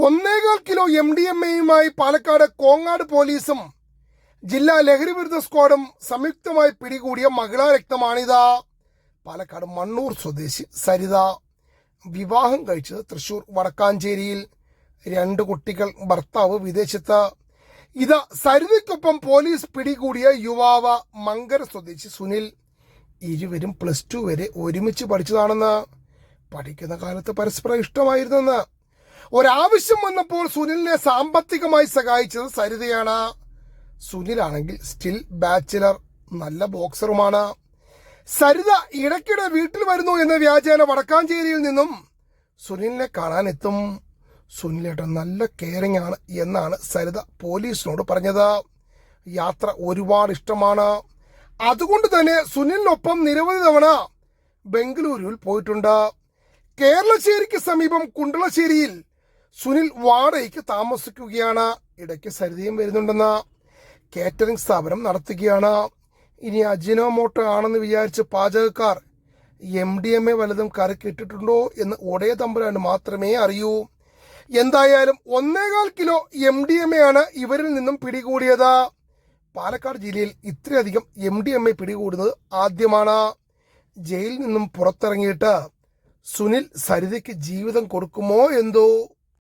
1.25 kilo MDMA-യുമായി Palakkad Kongad പോലീസും ജില്ലാ ലഹരിവിരുദ്ധ സ്ക്വാഡും സംയുക്തമായി പിടികൂടിയ മഹിളാ രക്തമാണിത്. പാലക്കാട് മണ്ണൂർ സ്വദേശി സരിത. വിവാഹം കഴിച്ചത് തൃശൂർ വടക്കാഞ്ചേരിയിൽ. 2 കുട്ടികൾ. ഭർത്താവ് വിദേശത്ത്. ഇത് സരിതയ്ക്കൊപ്പം പോലീസ് പിടികൂടിയ യുവാവ് മങ്കര സ്വദേശി സുനിൽ. ഇരുവരും +2 വരെ ഒരുമിച്ച് പഠിച്ചതാണെന്ന്. പഠിക്കുന്ന കാലത്ത് പരസ്പരം ഇഷ്ടമായിരുന്നെന്ന്. ഒരാവശ്യം വന്നപ്പോൾ സുനിലിനെ സാമ്പത്തികമായി സഹായിച്ചത് സരിതയാണ്. സുനിലാണെങ്കിൽ സ്റ്റിൽ ബാച്ചിലർ, നല്ല ബോക്സറുമാണ്. സരിത ഇടയ്ക്കിടെ വീട്ടിൽ വരുന്നു എന്ന വ്യാജേന വടക്കാഞ്ചേരിയിൽ നിന്നും സുനിലിനെ കാണാനെത്തും. സുനിലേട്ടൻ നല്ല കെയറിംഗ് ആണ് എന്നാണ് സരിത പോലീസിനോട് പറഞ്ഞത്. യാത്ര ഒരുപാട് ഇഷ്ടമാണ്. അതുകൊണ്ട് തന്നെ സുനിലിനൊപ്പം നിരവധി തവണ ബംഗളൂരുവിൽ പോയിട്ടുണ്ട്. കേരളശ്ശേരിക്ക് സമീപം കുണ്ടളശ്ശേരിയിൽ സുനിൽ വാടകയ്ക്ക് താമസിക്കുകയാണ്. ഇടയ്ക്ക് സരിതയും വരുന്നുണ്ടെന്ന്. കേറ്ററിംഗ് സ്ഥാപനം നടത്തുകയാണ്. ഇനി അജിനോമോട്ടോ ആണെന്ന് വിചാരിച്ച് പാചകക്കാർ MDMA വല്ലതും കരക്കിട്ടിട്ടുണ്ടോ എന്ന് ഒടേ തമ്പുരാന് മാത്രമേ അറിയൂ. എന്തായാലും 1.25 കിലോ MDMA ആണ് ഇവരിൽ നിന്നും പിടികൂടിയത്. പാലക്കാട് ജില്ലയിൽ ഇത്രയധികം MDMA പിടികൂടുന്നത് ആദ്യമാണ്. ജയിലിൽ നിന്നും പുറത്തിറങ്ങിയിട്ട് സുനിൽ സരിതയ്ക്ക് ജീവിതം കൊടുക്കുമോ എന്തോ.